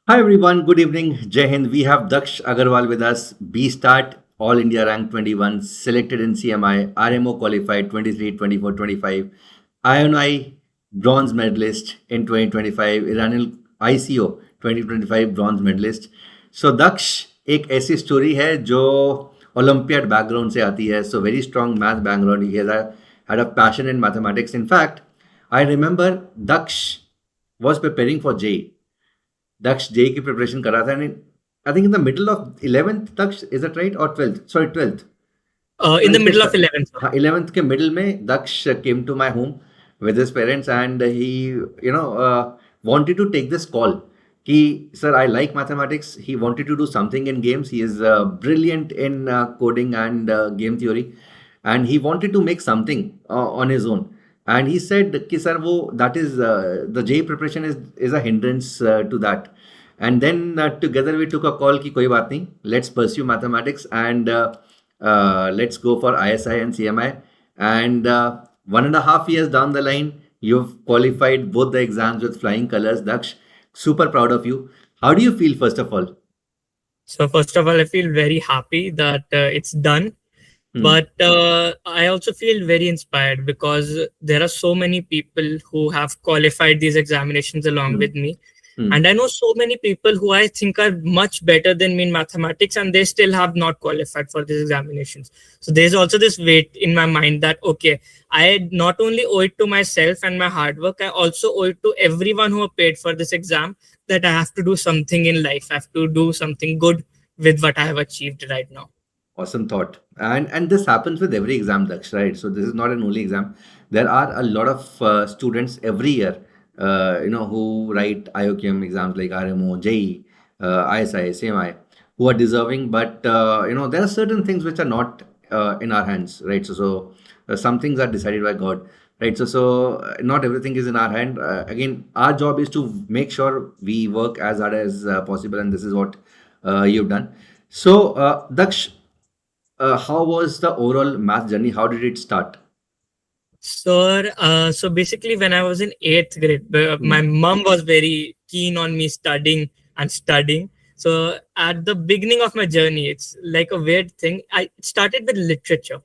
Hi everyone, good evening. Jai Hind. We have Daksh Agarwal with us. B Start, All India Rank 21, selected in CMI, RMO qualified 23, 24, 25, IONI bronze medalist in 2025, Iranian ICO 2025 bronze medalist. So Daksh एक ऐसी story है जो olympiad background से आती है. So very strong math background. He has had a passion in mathematics. In fact, I remember Daksh was preparing for JEE. Daksh JEE की preparation कर रहा था and I think in the middle of 11th Daksh, is that right? Or 12th? Sorry, 12th. In the 12th के middle of 11th. हाँ 11th के middle में Daksh came to my home with his parents and he wanted to take this call कि sir I like mathematics. He wanted to do something in games. He is brilliant in coding and game theory and he wanted to make something on his own. And he said कि sir वो that is the JEE preparation is a hindrance to that. And then together we took a call कि कोई बात नहीं, let's pursue mathematics and let's go for ISI and CMI. And 1.5 years down the line, you've qualified both the exams with flying colors. Daksh, super proud of you. How do you feel, first of all? So first of all, I feel very happy that it's done. But I also feel very inspired because there are so many people who have qualified these examinations along with me. And I know so many people who I think are much better than me in mathematics and they still have not qualified for these examinations. So there's also this weight in my mind that, okay, I not only owe it to myself and my hard work, I also owe it to everyone who paid for this exam that I have to do something in life. I have to do something good with what I have achieved right now. Awesome thought. And this happens with every exam, Daksh, right? So this is not an only exam. There are a lot of students every year, who write IOQM exams like RMO, JEE, ISI, CMI, who are deserving. But there are certain things which are not in our hands, right? So some things are decided by God, right? So not everything is in our hand. Again, our job is to make sure we work as hard as possible, and this is what you've done. So Daksh, how was the overall math journey? How did it start? So basically, when I was in eighth grade, my mom was very keen on me studying and studying. So at the beginning of my journey, it's like a weird thing. I started with literature.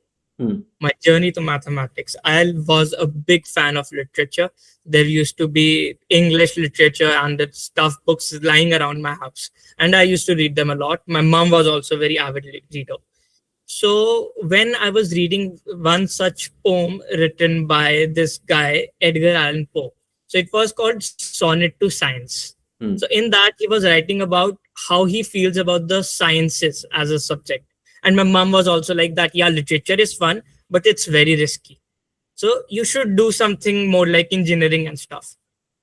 My journey to mathematics. I was a big fan of literature. There used to be English literature and the stuff books lying around my house, and I used to read them a lot. My mom was also a very avid reader. So when I was reading one such poem written by this guy, Edgar Allan Poe, so it was called Sonnet to Science. So in that, he was writing about how he feels about the sciences as a subject. And my mom was also like that, yeah, literature is fun, but it's very risky. So you should do something more like engineering and stuff.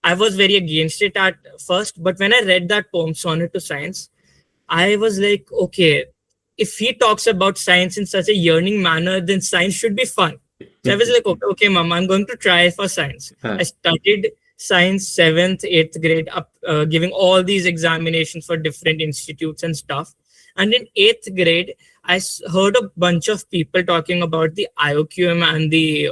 I was very against it at first, but when I read that poem, Sonnet to Science, I was like, okay, if he talks about science in such a yearning manner, then science should be fun. So I was like, okay, mom, I'm going to try for science. I studied science seventh, eighth grade, up giving all these examinations for different institutes and stuff. And in eighth grade, I heard a bunch of people talking about the IOQM and the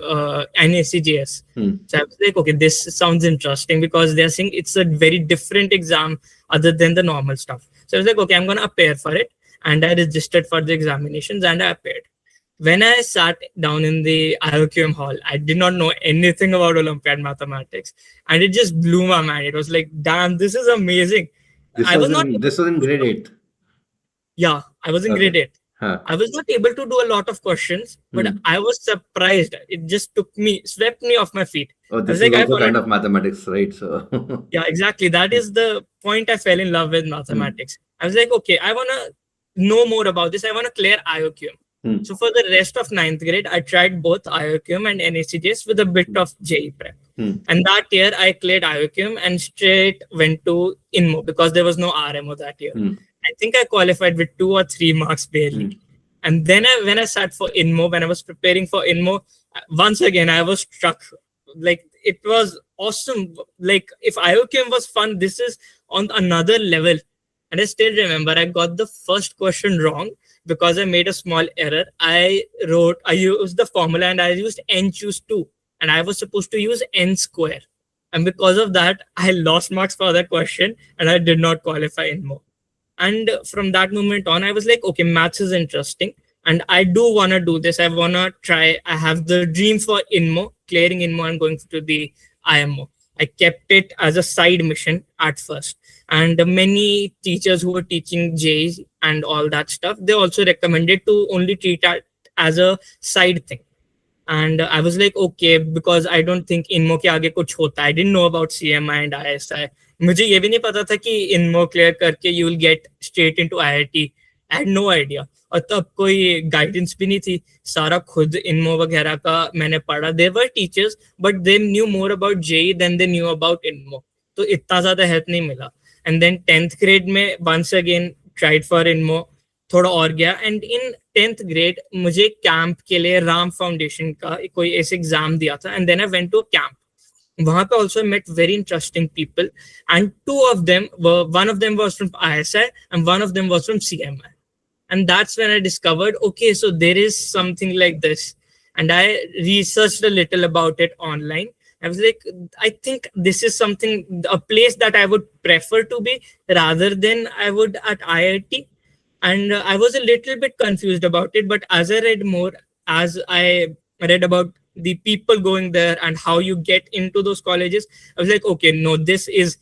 NACJS. So I was like, okay, this sounds interesting because they're saying it's a very different exam other than the normal stuff. So I was like, okay, I'm going to appear for it. And I registered for the examinations and I appeared. When I sat down in the IOQM hall, I did not know anything about Olympiad mathematics. And it just blew my mind. It was like, damn, this is amazing. This was in grade 8. Yeah, I was in Okay. grade 8. I was not able to do a lot of questions, but I was surprised. It just swept me off my feet. Oh, I this was is like, also kind of mathematics, right? So yeah, exactly. That is the point I fell in love with mathematics. I was like, okay, I want to know more about this. I want to clear IOQM. So for the rest of ninth grade, I tried both IOQM and NACJS with a bit of JEE prep. And that year, I cleared IOQM and straight went to INMO because there was no RMO that year. I think I qualified with 2 or 3 marks barely. And then when I sat for INMO, when I was preparing for INMO, once again, I was struck. Like, it was awesome. Like, if IOQM was fun, this is on another level. And I still remember I got the first question wrong because I made a small error. I used the formula and I used n choose 2. And I was supposed to use n square. and because of that I lost marks for that question and I did not qualify in more. And from that moment on I was like, okay, maths is interesting and I do want to do this. I want to try. I have the dream for INMO, clearing INMO and going to the IMO. I kept it as a side mission at first, and many teachers who were teaching J's and all that stuff, they also recommended to only treat it as a side thing. And I was like, okay, because I don't think इनमो के आगे कुछ होता. I didn't know about CMI and ISI. मुझे ये भी नहीं पता था कि इनमो क्लियर करके you will get straight into IIT. I had no idea. और तब कोई गाइडेंस भी नहीं थी. सारा खुद इनमो वगैरह का मैंने पढ़ा. There were teachers, but they knew more about JEE than they knew about इनमो. तो इतना ज्यादा हेल्प नहीं मिला. And then 10th grade में once again tried for इनमो. थोड़ा और गया. एंड इन 10th grade मुझे कैंप के लिए राम फाउंडेशन का कोई ऐसे एग्जाम दिया था. And then I went to camp. वहां पे also met very interesting people, and two of them were, one of them was from ISI and one of them was from CMI. And that's when I discovered, okay, so there is something like this. And I researched a little about it online. I was like, I think this is something, a place that I would prefer to be rather than I would at IIT. And I was a little bit confused about it, but as I read more, as I read about the people going there and how you get into those colleges, I was like, okay, no, this is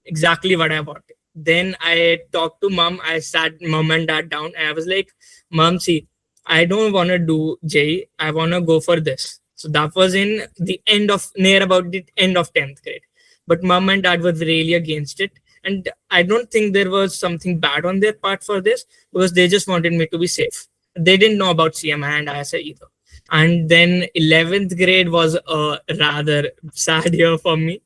exactly what I wanted. Then I talked to mom. I sat mom and dad down and I was like, mom, see, I don't want to do JEE. I want to go for this. So that was in the end of, near about the end of 10th grade. But mom and dad were really against it. And I don't think there was something bad on their part for this, because they just wanted me to be safe. They didn't know about CMI and ISI either. And then 11th grade was a rather sad year for me.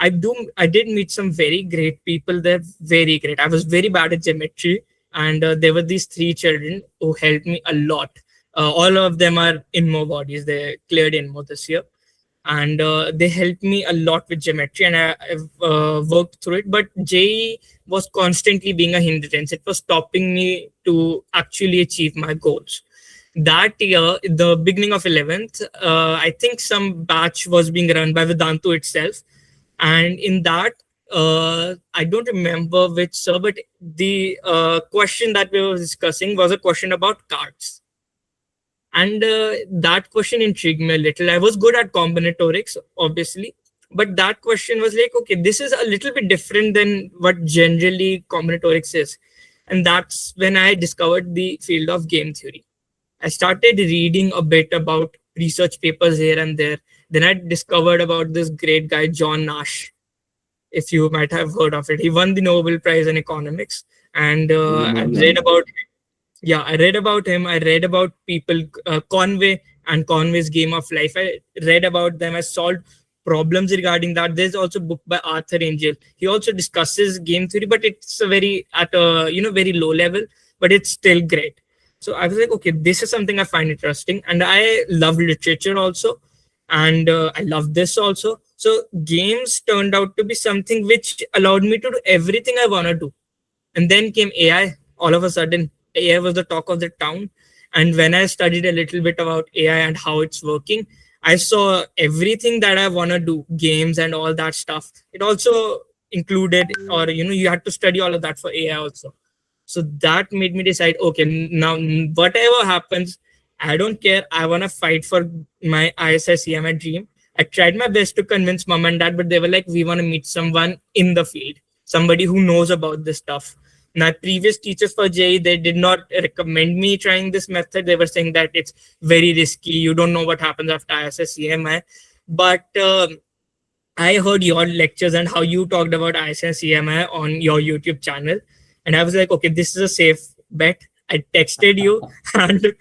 I did meet some very great people there, very great. I was very bad at geometry, and there were these three children who helped me a lot. All of them are INMO bodies. They cleared INMO this year. And they helped me a lot with geometry, and I've worked through it. But JEE was constantly being a hindrance. It was stopping me to actually achieve my goals. That year, the beginning of 11th, I think some batch was being run by Vedantu itself. And in that, I don't remember which, sir, but the question that we were discussing was a question about cards. And that question intrigued me a little. I was good at combinatorics, obviously, but that question was like, okay, this is a little bit different than what generally combinatorics is. And that's when I discovered the field of game theory. I started reading a bit about research papers here and there. Then I discovered about this great guy, John Nash, if you might have heard of it. He won the Nobel Prize in economics. And I read about him. Yeah, I read about him. I read about people, Conway and Conway's Game of Life. I read about them. I solved problems regarding that. There's also a book by Arthur Angel. He also discusses game theory, but it's a very at a very low level, but it's still great. So I was like, okay, this is something I find interesting, and I love literature also, and I love this also. So games turned out to be something which allowed me to do everything I want to do. And then came AI. All of a sudden, AI was the talk of the town. And when I studied a little bit about AI and how it's working, I saw everything that I want to do, games and all that stuff. It also included, or, you had to study all of that for AI also. So that made me decide, okay, now whatever happens, I don't care. I want to fight for my ISI CMI dream. I tried my best to convince mom and dad, but they were like, we want to meet someone in the field, somebody who knows about this stuff. My previous teachers for JEE, they did not recommend me trying this method. They were saying that it's very risky. You don't know what happens after ISI CMI. But I heard your lectures and how you talked about ISI CMI on your YouTube channel. And I was like, okay, this is a safe bet. I texted you and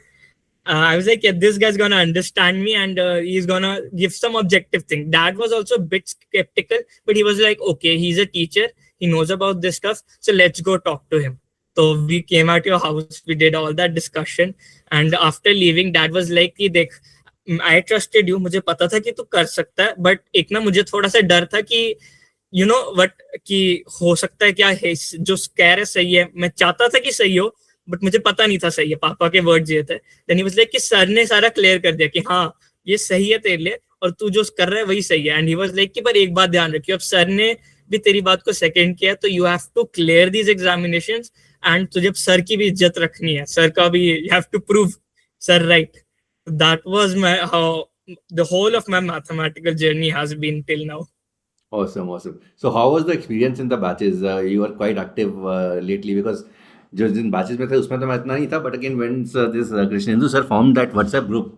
I was like, yeah, this guy's going to understand me and he's going to give some objective thing. Dad was also a bit skeptical, but he was like, okay, he's a teacher. He knows about this stuff. So let's go talk to him. So we came at your house. We did all that discussion. And after leaving, Dad was like, देख, I trusted you. मुझे पता था कि तू कर सकता है. But एक ना मुझे थोड़ा सा डर था कि कि हो सकता है क्या है जो कह रहे सही है. मैं चाहता था कि सही हो, बट मुझे पता नहीं था सही है. पापा के वर्ड्स ये थे. Then he was like कि सर ने सारा क्लियर कर दिया कि हाँ ये सही है तेरे लिए, और तू जो कर रहा है वही सही है. एंड ही वाज लाइक कि पर एक बात ध्यान रखियो, अब सर ने भी तेरी बात को सेकंड किया तो you have to clear these examinations. And तुझे सर की भी इज्जत रखनी है, सर का भी you have to prove sir right. That was my how the whole of my mathematical journey has been till now. Awesome, awesome. So, how was the experience in the batches? You were quite active lately because जो जिन batches में थे उसमें तो मैं इतना नहीं था. But again, when this Krishnendu sir formed that WhatsApp group,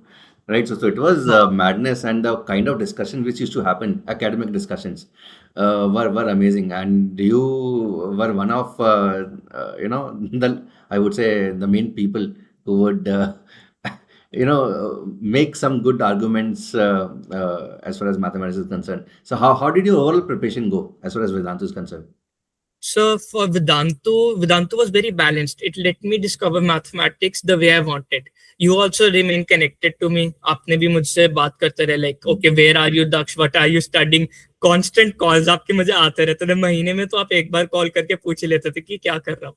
right? So it was madness, and the kind of discussion which used to happen, academic discussions, were amazing. And you were one of the, I would say, the main people who would make some good arguments as far as mathematics is concerned. So how did your overall preparation go as far as Vedanta is concerned? So for Vedantu was very balanced. It let me discover mathematics the way I wanted. You also remain connected to me. आपने भी मुझसे बात करते रहे, like, okay, where are you, Daksh? What are you studying? Constant calls आपके मुझे आते रहते थे. महीने में तो आप एक बार कॉल करके पूछ लेते थे कि क्या कर रहा हूँ.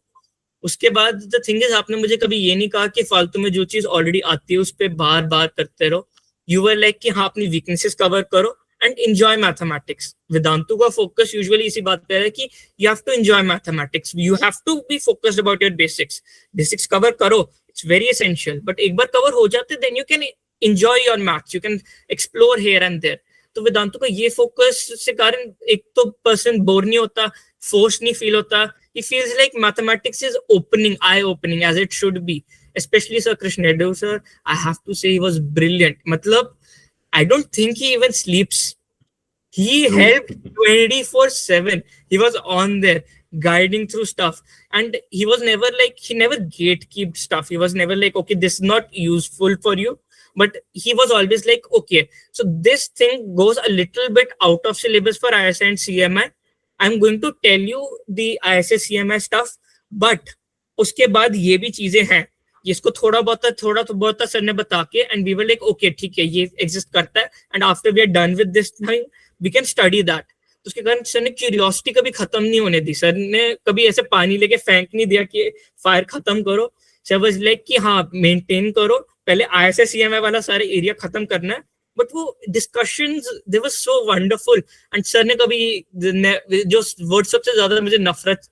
उसके बाद द थिंग इज, आपने मुझे कभी ये नहीं कहा कि फालतू में जो चीज ऑलरेडी आती है उस पर बार बार करते रहो. यू वर लाइक कि हाँ, अपनी वीकनेसेस कवर करो एंड एंजॉय मैथमेटिक्स. वेदांतु का फोकस यूजुअली इसी बात पे है कि you have to enjoy mathematics, you have to be focused about your basics cover करो, इट्स वेरी एसेंशियल. बट एक बार कवर हो जाते then you can enjoy your maths, you can explore here and there. तो वेदांतु का ये focus से कारण एक तो पर्सन बोर नहीं होता, फोर्स नहीं फील होता. He feels like mathematics is eye-opening as it should be. Especially Sir Krishnendu sir, I have to say he was brilliant. Matlab, I don't think he even sleeps. He helped 24/7. He was on there guiding through stuff, and he was never like, he never gatekept stuff. He was never like, okay, this is not useful for you. But he was always like, okay, so this thing goes a little bit out of syllabus for ISI and CMI. I'm going to tell you the ISI CMI stuff, but उसके बाद ये भी चीजें हैं, इसको थोड़ा बहुत sir ने बता के, and we were like okay ठीक है ये एग्जिस्ट करता है, and after we are done with this thing we can study that. तो उसके कारण सर ने क्यूरियोसिटी कभी खत्म नहीं होने दी. सर ने कभी ऐसे पानी लेके फेंक नहीं दिया कि फायर खत्म करो. सर वाज लाइक कि हाँ, मेंटेन करो, पहले ISI CMI वाला सारे एरिया खत्म करना है. बट वो discussions they were so wonderful. And sir ने कभी जो वर्ड सबसे ज्यादा मुझे नफरत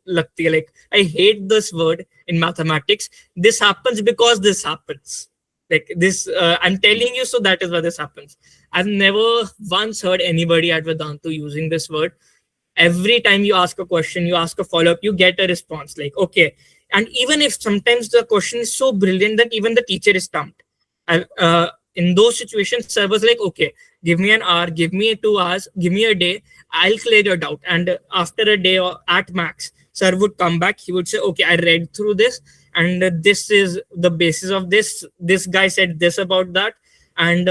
लगती है, like I hate this word in mathematics, this happens because this happens, like this I'm telling you, so that is why this happens. I've never once heard anybody at Vedantu using this word. Every time you ask a question, you ask a follow-up, you get a response like okay. And even if sometimes the question is so brilliant that even the teacher is stumped, in those situations sir was like okay, give me an hour, give me 2 hours, give me a day, I'll clear your doubt. And after a day or at max, sir would come back, he would say okay, I read through this and this is the basis of this guy said this about that, and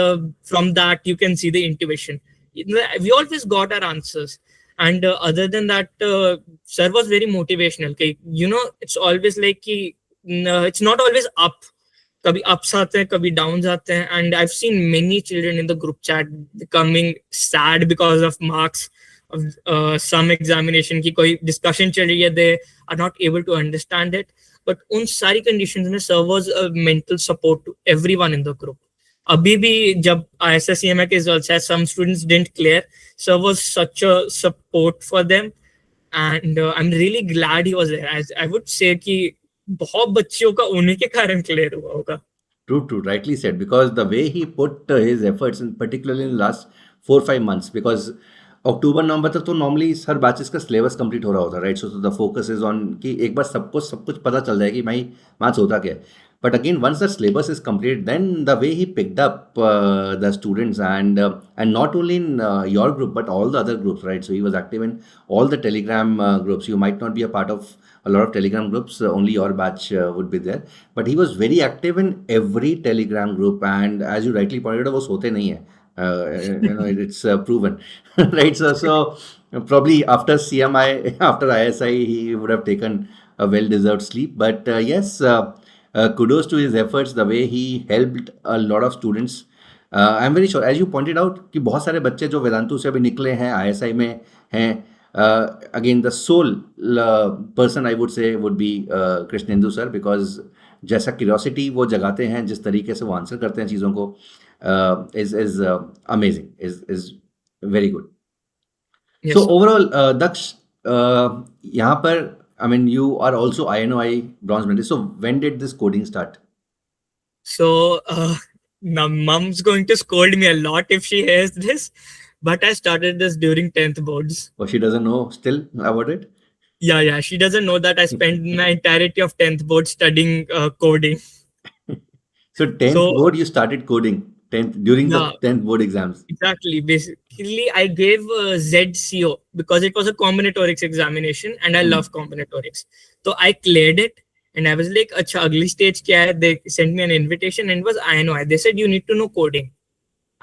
from that you can see the intuition. We always got our answers. And other than that, sir was very motivational. You know, it's always like it's not always up. कभी ups आते हैं, कभी downs आते हैं. And I've seen many children in the group chat becoming sad because of marks of some examination की कोई discussion चल रही है, they are not able to understand it. But उन सारी conditions में sir was a mental support to everyone in the group. अभी भी जब ISI CMI के results है, some students didn't clear, sir was such a support for them. And I'm really glad he was there. As I would say कि बहुत बच्चों का उन्हीं के कारण क्लियर हुआ होगा. True, rightly said, because the way he put his efforts, in particularly in the last 4-5 months, because अक्टूबर नवंबर तक तो नॉर्मली हर बैचेस का सिलेबस कंप्लीट हो रहा होता है, right. So the focus is on कि एक बार सब कुछ पता चल जाए कि भाई मैथ्स होता क्या है. But again, once the syllabus is complete, then the way he picked up the students, and not only in your group but all the other groups, right? So he was active in all the Telegram groups. You might not be a part of a lot of Telegram groups. Only your batch would be there, but he was very active in every Telegram group. And as you rightly pointed out, वो सोते नहीं है. It's proven, right? So probably after CMI, after ISI, he would have taken a well-deserved sleep. But yes. Kudos to his efforts, the way he helped a lot of students. I'm very sure, as you pointed out, कि बहुत सारे बच्चे जो वेदांतु से अभी निकले हैं, ISI में हैं. Again, the sole person I would say would be Krishnendu sir, because जैसा क्यूरियोसिटी वो जगाते हैं, जिस तरीके से वो आंसर करते हैं चीज़ों को, is amazing. Is very good. Yes, So sir. overall, Daksh, यहाँ पर, I mean, you are also INOI bronze medalist. So when did this coding start? So now mom's going to scold me a lot if she hears this, but I started this during 10th boards. Or she doesn't know still about it? Yeah, she doesn't know that I spent my entirety of 10th board studying coding. So 10th So board, you started coding 10th during the yeah, 10th board exams. exactly. Basically, I gave ZCO because it was a combinatorics examination and I Hmm. love combinatorics. So I cleared it and I was like, Acha, ugly stage kya hai? They sent me an invitation and it was INOI. They said, you need to know coding.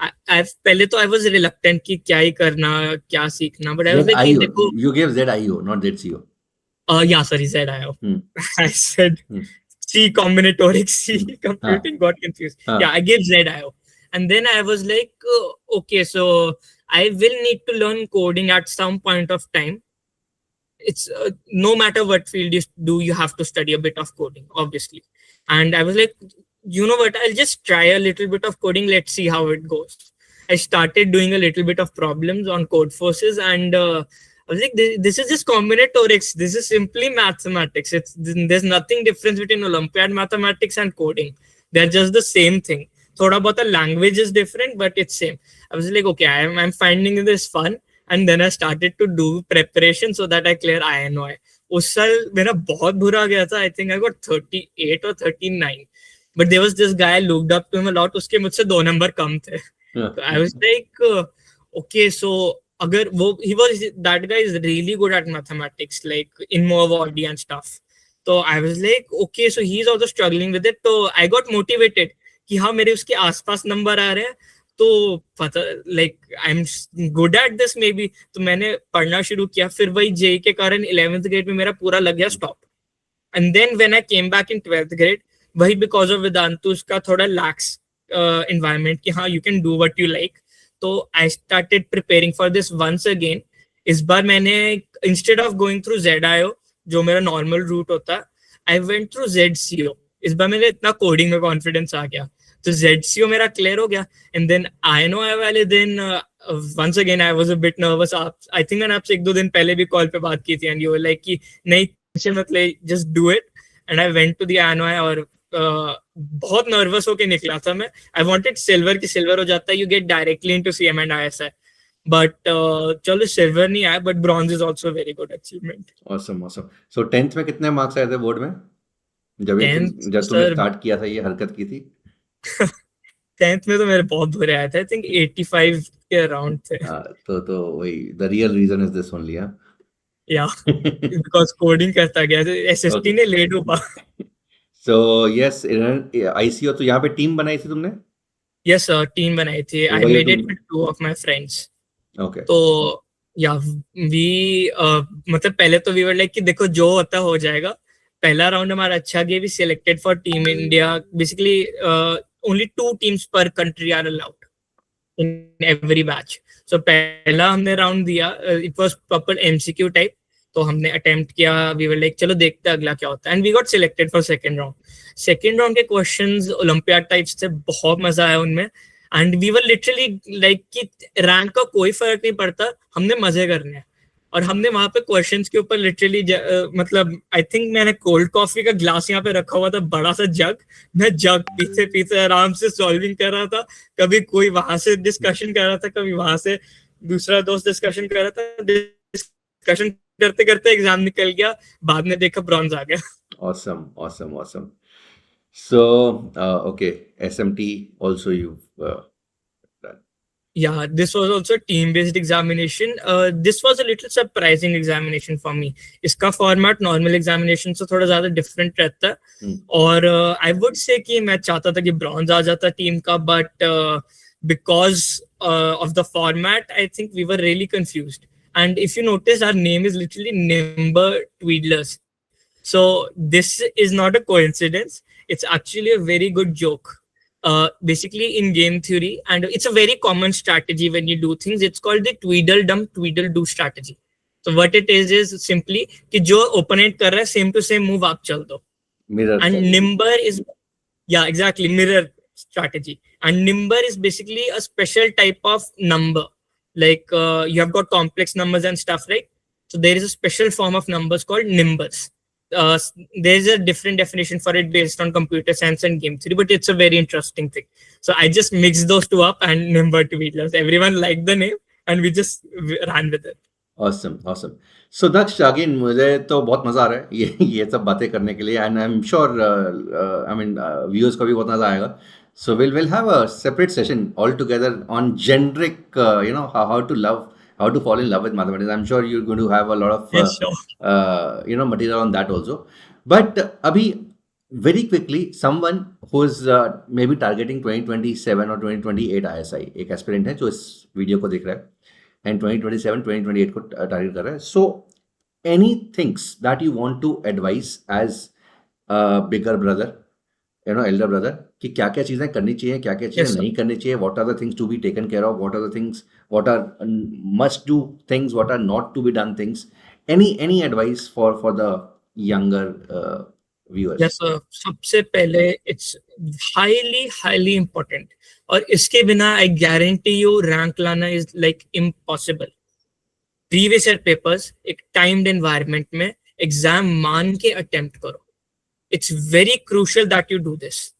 I've पहले तो I was reluctant कि क्या ही करना क्या सीखना, but I was like कि ZIO. देखो You gave ZIO, not ZCO. yeah, sorry, ZIO. Hmm. I said Hmm. C combinatorics, C Hmm. computing, got confused. Huh. Yeah, I gave ZIO. And then I was like, okay, so I will need to learn coding at some point of time. It's no matter what field you do, you have to study a bit of coding, obviously. And I was like, you know what, I'll just try a little bit of coding, let's see how it goes. I started doing a little bit of problems on code forces, and I was like, this is just combinatorics, this is simply mathematics, there's nothing difference between Olympiad mathematics and coding, they're just the same thing. Thoda about the language is different, but it's same. I was like, okay, I'm finding this fun. And then I started to do preparation so that I clear INOI. उस साल मेरा बहुत बुरा गया था. I think I got 38 or 39. But there was this guy I looked up to him a lot. उसके मुझसे 2 number कम थे. So I was like, okay, so अगर वो that guy is really good at mathematics, like in Moavadi and stuff. So I was like, okay, so he's also struggling with it. So I got motivated कि हाँ मेरे उसके आसपास number आ रहे हैं. तो पता like I am good at this may be. तो मैंने पढ़ना शुरू किया. फिर वही जेई के कारण 11th ग्रेड में मेरा पूरा लग गया stop. And then when I came back in 12th grade, वही बिकॉज ऑफ वेदांतु उसका थोड़ा लैक्स एनवायरनमेंट कि हाँ you can do what you like. तो I started preparing for this once again. इस बार मैंने instead of going through ZIO जो मेरा नॉर्मल रूट होता, आई वेंट थ्रू ZCO. इस बार मेरे इतना कोडिंग में कॉन्फिडेंस आ गया. तो ZCO मेरा क्लियर हो गया. एंड देन INOI वाले दिन once again I was a bit nervous. I think मैंने आपसे 1-2 दिन पहले भी कॉल पे बात की थी एंड यू वर लाइक कि नहीं टेंशन मत ले, just do it. And I went to the INOI और बहुत नर्वस होके निकला था मैं. आई वांटेड सिल्वर, की सिल्वर हो जाता है, you get directly into CM and ISI. But चलो सिल्वर नहीं आया, but bronze is also very good achievement. Awesome, awesome. So 10th में कितने मार्क्स आए थे बोर्ड में? जब तुमने सर स्टार्ट किया था, ये हरकत की थी? 10th में तो मेरे बहुत बुरे आए थे. आई थिंक 85 के अराउंड थे. तो वही the real reason is this only. हाँ. या बिकॉज कोडिंग करता गया. SST ने लेट हुआ. So yes, ICO. तो यहाँ पे टीम बनाई थी तुमने? यस सर, टीम बनाई थी. आई वही मेड इट तुम- with 2 of my friends. Okay. तो या वी मतलब पहले तो वी वर लाइक कि देखो जो होता हो जाएगा. पहला राउंड हमारा अच्छा गया. We selected for team India. Basically only 2 teams per country are allowed in every batch. So पहला हमने राउंड दिया. It was proper MCQ type. तो हमने अटेम्प्ट किया. वी वर लाइक चलो देखते हैं अगला क्या होता है. And we got selected for second round. Second round के क्वेश्चंस ओलंपियाड टाइप्स थे. बहुत मजा आया उनमें. And we were literally like कि रैंक का कोई फर्क नहीं पड़ता, हमने मजे करने हैं. और हमने वहां पे क्वेश्चंस के ऊपर लिटरली मतलब आई थिंक मैंने कोल्ड कॉफी का ग्लास यहाँ पे रखा हुआ था, बड़ा सा जग. मैं जग पीछे पीछे आराम से सॉल्विंग कर रहा था. कभी कोई वहां से डिस्कशन कर रहा था, कभी वहां से दूसरा दोस्त डिस्कशन कर रहा था. डिस्कशन करते करते एग्जाम निकल गया. बाद में देखा ब्रॉन्ज आ गया. Awesome, awesome, awesome. So, okay, SMT also you've done. Yeah, this was also a team-based examination. This was a little surprising examination for me. इसका format normal examination से थोड़ा ज़्यादा different रहता है. और I would say कि मैं चाहता था कि bronze आ जाता team का, but because of the format, I think we were really confused. And if you notice, our name is literally Nimber Tweedlers. So this is not a coincidence. It's actually a very good joke. Basically in game theory, and it's a very common strategy when you do things. It's called the Tweedledum Tweedledoo strategy. So what it is simply कि जो opponent कर रहा है same to same move आप चल दो. Mirror And strategy. Nimber is, yeah, exactly, mirror strategy. And number is basically a special type of number. Like you have got complex numbers and stuff, right? So there is a special form of numbers called numbers. There's a different definition for it based on computer science and game theory, but it's a very interesting thing. So I just mixed those two up and number to Beatles. Everyone liked the name and we just ran with it. Awesome, awesome. So Daksh, again, मुझे तो बहुत मजा आ रहा है ये सब बातें करने के लिए, and I'm sure I mean viewers को भी बहुत मजा आएगा. So we'll have a separate session altogether on generic how to fall in love with mathematics. I'm sure you're going to have a lot of Yes, sure. material on that also. But अभी very quickly, someone who's maybe targeting 2027 or 2028 ISI, एक aspirant है जो इस video को देख रहा है and 2027 2028 को टारगेट कर रहा है. So any things that you want to advise as a bigger brother, elder brother, कि क्या क्या चीजें करनी चाहिए, क्या क्या Yes, चीजें sir. नहीं करनी चाहिए, what are the things to be taken care of, what are the things, what are must do things, what are not to be done things, any advice for the younger viewers? Yes, sir. सबसे पहले it's highly important. और इसके बिना I guarantee you rank लाना is like impossible. Previous year papers एक timed environment में exam मान के attempt करो. It's very crucial that you do this.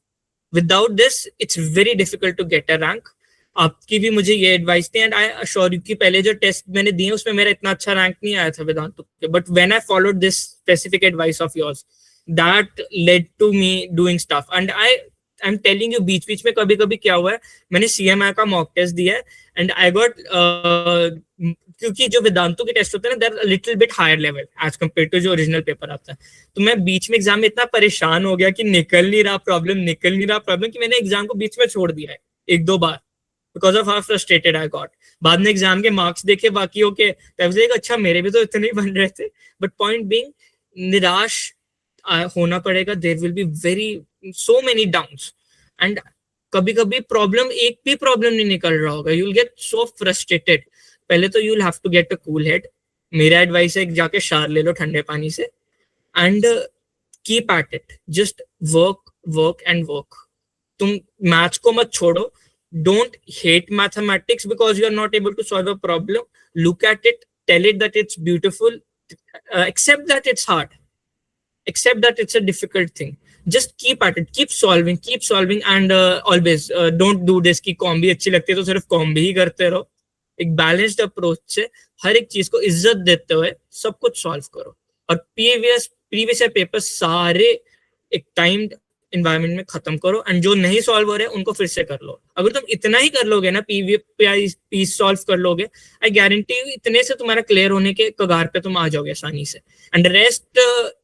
Without this, it's very difficult to get a rank. आपकी भी मुझे ये एडवाइस थी, एंड आई अश्योर यू कि पहले जो टेस्ट मैंने दिए उसमें मेरा इतना अच्छा रैंक नहीं आया था वेदांतु के, but when I followed this specific advice of yours, that led to me doing stuff. And I am telling you, बीच बीच में कभी कभी क्या हुआ है, मैंने सीएमआई का मॉक टेस्ट दिया है एंड आई गॉट, क्योंकि जो वेदांतु के टेस्ट होते हैं ना, they little bit higher level as compare to जो ओरिजिनल पेपर आता है. तो मैं बीच में एग्जाम में इतना परेशान हो गया कि निकल नहीं रहा प्रॉब्लम कि मैंने एग्जाम को बीच में छोड़ दिया है 1-2 बार, because of how frustrated I got. बाद में एग्जाम के मार्क्स देखे बाकियों के, तब अच्छा मेरे भी तो इतने ही बन रहे थे. बट पॉइंट बीइंग, निराश होना पड़ेगा. There will be very so many downs, and कभी कभी एक भी प्रॉब्लम नहीं निकल रहा होगा. You will get so frustrated. पहले तो you will have to get a cool head. मेरा एडवाइस है जाके शार ले लो ठंडे पानी से, and keep at it. Just work and work. तुम मैथ्स को मत छोड़ो. Don't hate mathematics because you are not able to solve a problem. Look at it, tell it that it's beautiful, accept that it's hard, accept that it's a difficult thing. Just keep at it, keep solving, and always don't do this कि com भी अच्छी लगती है तो सिर्फ com भी ही करते रहो. एक बैलेंस्ड अप्रोच से हर एक चीज को इज्जत देते हुए सब कुछ सॉल्व करो. और प्रीवियस ईयर पेपर सारे एक टाइम्ड एनवायरनमेंट में खत्म करो, एंड जो नहीं सॉल्व हो रहे उनको फिर से कर लो. अगर तुम इतना ही कर लोगे ना, पीस सॉल्व कर लोगे, आई गारंटी यू इतने से तुम्हारा क्लियर होने के कगार पे तुम आ जाओगे आसानी से. And rest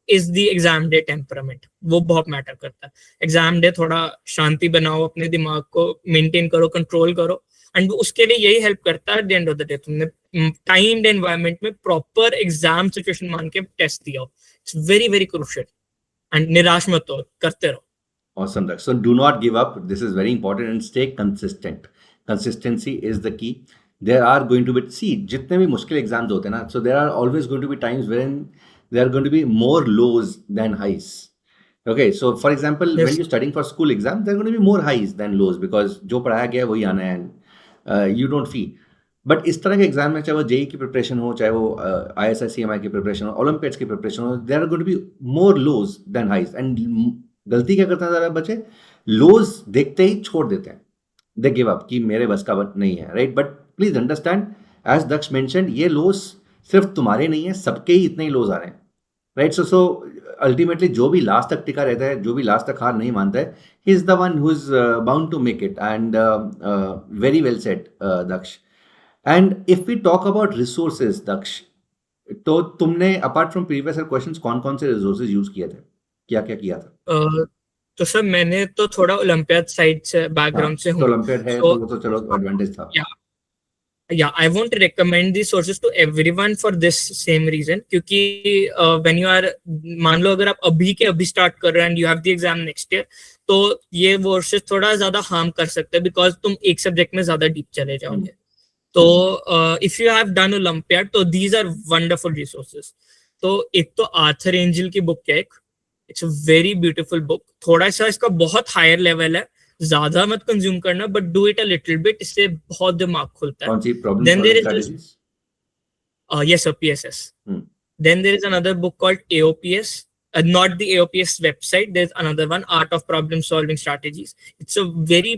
is the exam day temperament. वो बहुत मैटर करता है. एग्जाम डे थोड़ा शांति बनाओ, अपने दिमाग को मेंटेन करो, कंट्रोल करो, एंड उसके लिए यही हेल्प करता है. At the end of the day तुमने टाइम्ड एनवायरनमेंट में प्रॉपर एग्जाम सिचुएशन मान के टेस्ट दिया हो. It's very very crucial, and निराश मत हो, करते रहो. Awesome, Daksh. So do not give up. This is very important, and stay consistent. Consistency is the key. There are going to be, जितने भी मुश्किल एग्जाम्स होते हैं ना, so there are always going to be times when there are going to be more lows than highs. Okay, so for example, Yes. when you're studying for school exam, there are going to be more highs than lows because जो पढ़ाया गया है वही आना है, and you don't feel. But इस तरह के एग्जाम में, चाहे वो जेई की प्रिपरेशन हो, चाहे वो ISI CMI की प्रिपरेशन हो, ओलंपियाड्स की प्रिपरेशन हो, there are going to be more lows than highs. And गलती क्या करते हैं ज़्यादा बच्चे, लोज देखते ही छोड़ देते हैं. दे गिव अप कि मेरे बस का नहीं है, right. But please understand, as Daksh mentioned, ये लोज सिर्फ तुम्हारे नहीं है, सबके ही इतने ही लोज आ रहे हैं, राइट. सो अल्टीमेटली जो भी लास्ट तक टिका रहता है, जो भी लास्ट तक हार नहीं मानता है, he is the one who is bound to make it. And very well said Daksh. And if we talk about resources Daksh, तो तुमने अपार्ट फ्रॉम प्रीवियस क्वेश्चंस कौन कौन से रिसोर्सेज यूज किए थे, क्या क्या किया था? तो सर मैंने तो थोड़ा ओलंपियाड साइड से बैकग्राउंड से हूँ, तो ओलंपियाड है तो वो तो चलो एडवांटेज था. Yeah, I won't recommend these sources to everyone for this same reason, क्योंकि when you are, मान लो अगर आप अभी के अभी स्टार्ट कर रहे हैं and you have the exam next year, तो ये वर्सेस थोड़ा ज्यादा हार्म कर सकते हैं बिकॉज तुम एक सब्जेक्ट में ज्यादा डीप चले जाओगे. तो if you have done olympiad, तो दीज आर वंडरफुल रिसोर्सेज. तो एक तो आर्थर एंजल की बुक है, it's a very beautiful book. थोड़ा सा इसका बहुत हायर लेवल है, ज्यादा मत कंज्यूम करना, but do it a little bit, इससे बहुत दिमाग खुलता है. कौन सी problem then there solving is this, strategies? yes, PSS. Hmm. Then there is another book called AOPS. Not the AOPS website. There's another one, Art of Problem Solving Strategies. It's a very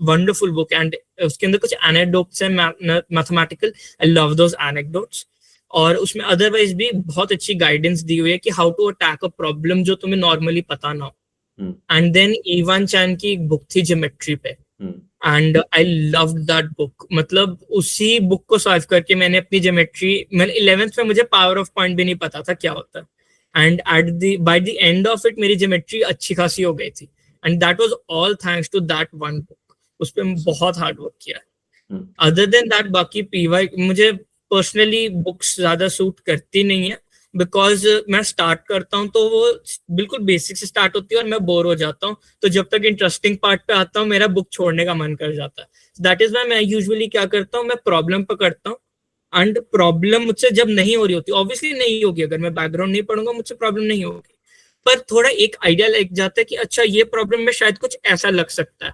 wonderful book, and उसके अंदर कुछ anecdotes हैं mathematical. I love those anecdotes. और उसमें otherwise भी बहुत अच्छी guidance दी हुई है कि how to attack a problem जो तुम्हें नॉर्मली पता ना हो. एंड देन इवान चैन की एक बुक थी ज्योमेट्री पे, and I loved that book. मतलब उसी बुक को सॉल्व करके मैंने अपनी ज्योमेट्री, मैंने 11th में मुझे पावर ऑफ पॉइंट भी नहीं पता था क्या होता है, and at the by the end of it मेरी ज्योमेट्री अच्छी खासी हो गई थी. And that was all thanks to that one book. उस पर बहुत हार्ड वर्क किया है. अदर देन दैट बाकी पीवाई मुझे पर्सनली बुक्स ज्यादा सूट करती नहीं है, बिकॉज मैं स्टार्ट करता हूँ तो वो बिल्कुल बेसिक से स्टार्ट होती है और मैं बोर हो जाता हूँ. तो जब तक इंटरेस्टिंग पार्ट पे आता हूँ मेरा बुक छोड़ने का मन कर जाता है. दैट इज वाई मैं यूजुअली क्या करता हूँ, मैं प्रॉब्लम पकड़ता हूँ, एंड प्रॉब्लम मुझसे जब नहीं हो रही होती, ऑब्वियसली नहीं होगी, अगर मैं बैकग्राउंड नहीं पढ़ूंगा मुझसे प्रॉब्लम नहीं होगी, पर थोड़ा एक आइडिया लग जाता है कि अच्छा ये प्रॉब्लम में शायद कुछ ऐसा लग सकता है.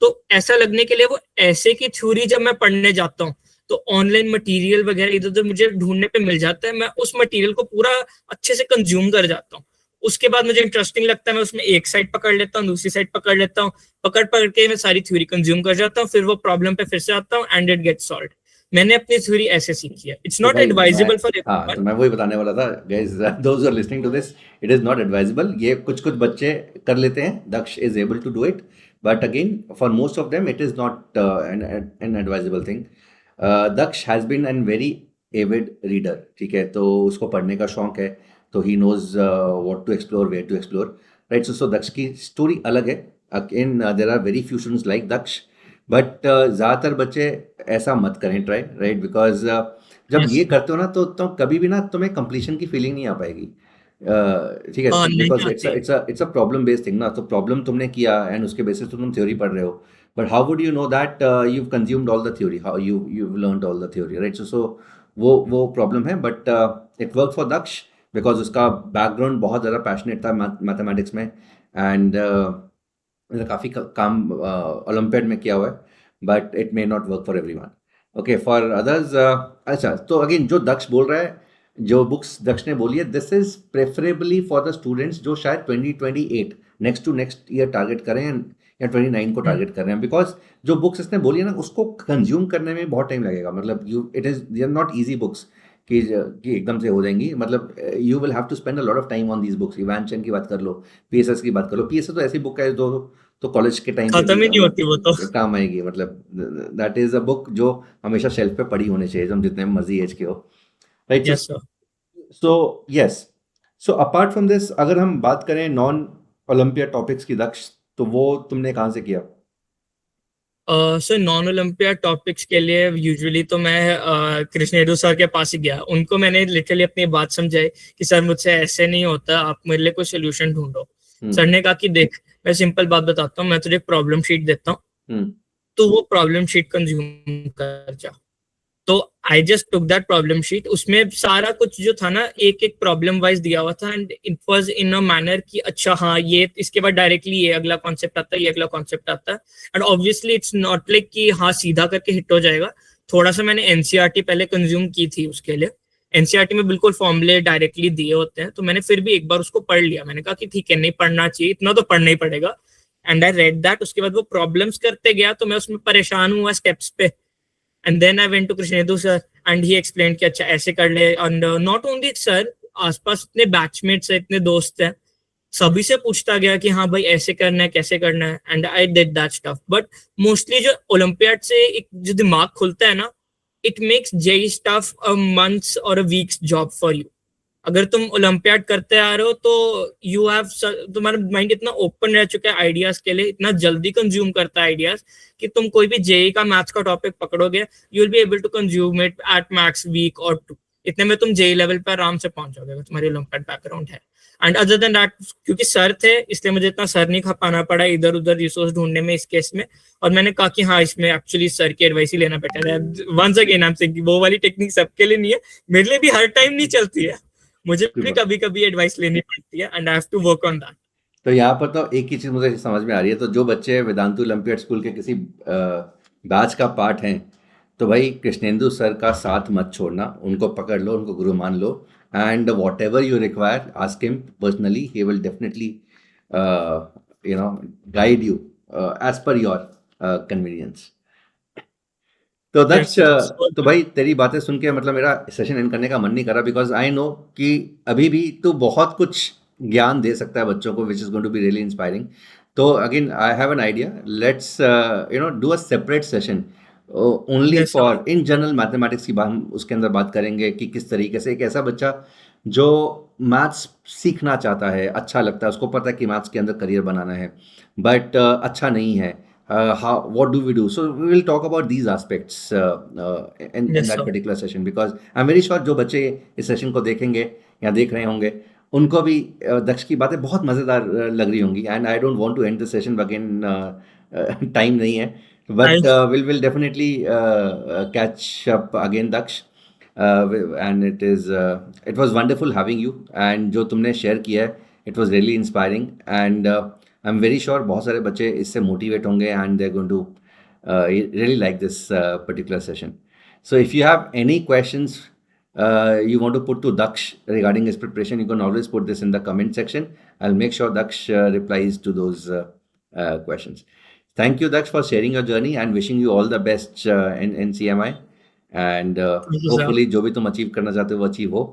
तो ऐसा लगने के लिए वो ऐसे की थ्योरी जब मैं पढ़ने जाता हूँ तो ऑनलाइन मटेरियल वगैरह इधर उधर मुझे ढूंढने पे मिल जाता है. मैं उस मटेरियल को पूरा अच्छे से कंज्यूम कर जाता हूँ. उसके बाद मुझे इंटरेस्टिंग लगता है, मैं उसमें एक साइड पकड़ लेता हूँ, दूसरी साइड पकड़ लेता हूँ, पकड़ पकड़ के मैं सारी थ्योरी कंज्यूम कर जाता हूँ, फिर वो प्रॉब्लम पे फिर से आता हूँ एंड इट गेट्स सॉल्व्ड. मैंने अपनी थ्योरी ऐसे सीखी है. इट्स तो नॉट भाई एडवाइजेबल फॉर हाँ तो एवरीवन. मैं वही बताने वाला था guys, those are listening to this, it is not advisable. ये कुछ कुछ बच्चे कर लेते हैं, Daksh is able to do it, but again for most of them it is not an advisable thing. Daksh has been an very avid reader, ठीक है, तो उसको पढ़ने का शौक है, तो he knows what to explore, where to explore, right. So Daksh की स्टोरी अलग है. Again there are very few students like Daksh, but ज़्यादातर बच्चे ऐसा मत करें ट्राई, राइट, बिकॉज जब ये करते हो ना तो कभी भी ना तुम्हें कंप्लीशन की फीलिंग नहीं आ पाएगी. ठीक है, हाँ, नहीं बिकॉज आती. It's a problem based thing ना. तो प्रॉब्लम तुमने किया एंड उसके बेसिस पे तुम थ्योरी पढ़ रहे हो, but how would you know that you've consumed all the theory, how you've learned all the theory, right? So वो प्रॉब्लम है, but it work for Daksh because उसका बैकग्राउंड बहुत ज़्यादा पैशनेट था मैथमेटिक्स में, एंड काफ़ी काम ओलंपियाड में किया हुआ है, but it may not work for everyone. Okay, for others. अच्छा, तो अगेन जो दक्ष बोल रहा है, जो बुक्स दक्ष ने बोली है, this is preferably for the students जो शायद 2028 next to next year target करें या 29 को टारगेट कर रहे हैं, बिकॉज जो बुक्स इसने बोली है ना उसको कंज्यूम करने में बहुत टाइम लगेगा. मतलब it is they are not easy books कि एकदम से हो जाएंगी. मतलब you will have to spend a lot of time on these books. इवान चैन की बात कर लो, पीएसएस की बात कर लो. पीएसएस तो ऐसी बुक है जो तो कॉलेज के टाइम पे खत्म ही नहीं होती वो तो. काम आएगी. मतलब दैट इज अ बुक जो हमेशा शेल्फ पे पड़ी होनी चाहिए, हम जितने मर्जी एज के हो, right. Yes sir. So yes, so apart from this, अगर हम बात करें नॉन ओलंपिया टॉपिक्स की दक्ष, तो वो तुमने कहाँ से किया? सर नॉन ओलंपिया टॉपिक्स के लिए यूजुअली तो मैं कृष्णेदु सर के पास ही गया. उनको मैंने लिटरली अपनी बात समझाई कि सर मुझसे ऐसे नहीं होता, आप मेरे लिए कोई सोल्यूशन ढूंढो. सर ने कहा कि देख, मैं सिंपल बात बताता हूँ, मैं तुझे प्रॉब्लम शीट देता हूँ, तो वो प्रॉब्लम शीट कंज्यूम कर जा. तो I just took that problem sheet. उसमें सारा कुछ जो था ना एक एक प्रॉब्लम वाइज दिया हुआ था, and it was in a manner कि अच्छा हाँ ये इसके बाद डायरेक्टली ये अगला कॉन्सेप्ट आता है, ये अगला कॉन्सेप्ट आता है. And obviously it's not like कि हाँ सीधा करके हिट हो जाएगा. थोड़ा सा मैंने एनसीईआरटी पहले कंज्यूम की थी उसके लिए. एनसीईआरटी में बिल्कुल फॉर्मूले डायरेक्टली दिए होते हैं, तो मैंने फिर भी एक बार उसको पढ़ लिया. मैंने कहा कि ठीक है, नहीं पढ़ना चाहिए, इतना तो पढ़ना ही पड़ेगा. And I read that. उसके बाद वो प्रॉब्लम्स करते गया तो मैं उसमें परेशान हुआ स्टेप्स पे. And then I went to Krishnendu sir and he explained कि अच्छा ऐसे कर ले. And not only sir, आसपास इतने बैचमेट्स है, इतने दोस्त हैं, सभी से पूछता गया कि हाँ भाई ऐसे करना है, कैसे करना है. And I did that stuff. But mostly जो ओलंपियाड से एक जो दिमाग खुलता है ना, it makes JEE stuff a months और a weeks job for you. अगर तुम ओलंपियाड करते आ रहे हो तो यू हैव, तुम्हारा माइंड इतना ओपन रह चुका है आइडियाज के लिए, इतना जल्दी कंज्यूम करता है आइडियाज कि तुम कोई भी जेई का मैथ्स का टॉपिक पकड़ोगे, you will be able to consume it at max week और 2. इतने में तुम जेई लेवल पर आराम से पहुंच जाओगे अगर तुम्हारी ओलंपियाड बैकग्राउंड है. एंड अदर देन दैट, क्योंकि सर थे इसलिए मुझे इतना सर नहीं खपाना पड़ा इधर उधर रिसोर्स ढूंढने में इस केस में. और मैंने कहा कि हाँ इसमें एक्चुअली सर की एडवाइस ही लेना बेटर है. Once again I am saying वो वाली टेक्निक सबके लिए नहीं है, मेरे लिए भी हर टाइम नहीं चलती है, मुझे भी कभी कभी एडवाइस लेनी पड़ती है. And I have to work on that. तो यहाँ पर तो एक ही चीज़ मुझे समझ में आ रही है, तो जो बच्चे वेदांतु ओलंपियाड स्कूल के किसी बैच का पार्ट हैं, तो भाई कृष्णेंदु सर का साथ मत छोड़ना, उनको पकड़ लो, उनको गुरु मान लो, and whatever you require ask him personally, he will definitely guide you as per your convenience. तो दक्ष, Yes, so तो भाई तेरी बातें सुन के मतलब मेरा सेशन एंड करने का मन नहीं कर रहा, बिकॉज आई नो कि अभी भी तू बहुत कुछ ज्ञान दे सकता है बच्चों को, which is going to be really inspiring. तो again I have an idea, let's do a separate session only yes, sir. For in general mathematics की बात, हम उसके अंदर बात करेंगे कि किस तरीके से एक ऐसा बच्चा जो मैथ्स सीखना चाहता है, अच्छा लगता है, उसको पता है कि मैथ्स के अंदर करियर बनाना है, बट अच्छा नहीं है, how what do we do, so we will talk about these aspects in Yes, that sir. particular session, because I'm very sure जो बच्चे इस सेशन को देखेंगे या देख रहे होंगे, उनको भी दक्ष की बातें बहुत मज़ेदार लग रही होंगी, and I don't want to end the session again, time नहीं है, but will definitely catch up again Daksh, and it was wonderful having you, and जो तुमने शेयर किया है it was really inspiring, and I am very sure बहुत सारे बच्चे इससे मोटिवेट होंगे, and they are going to really like this particular session. So if you have any questions you want to put to Daksh regarding his preparation, you can always put this in the comment section. I'll make sure Daksh replies to those questions. Thank you, Daksh, for sharing your journey, and wishing you all the best in CMI. And Thank you, sir. hopefully जो भी तुम achieve करना चाहते हो वो achieve हो,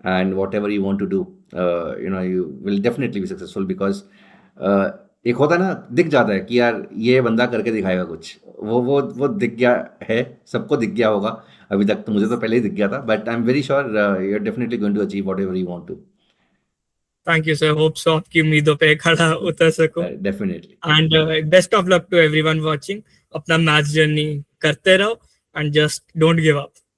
and whatever you want to do, you will definitely be successful, because एक होता है ना, दिख जाता है कि यार ये बंदा करके दिखाएगा कुछ, वो दिख गया है, सबको दिख गया होगा अभी तक, तो मुझे तो पहले ही दिख गया था, but I am very sure you are definitely going to achieve whatever you want to. Thank you, sir. Hope so आपकी उम्मीदों पे खड़ा उतर सकूं. Definitely. And best of luck to everyone watching. अपना मैथ्स जर्नी करते रहो and just don't give up.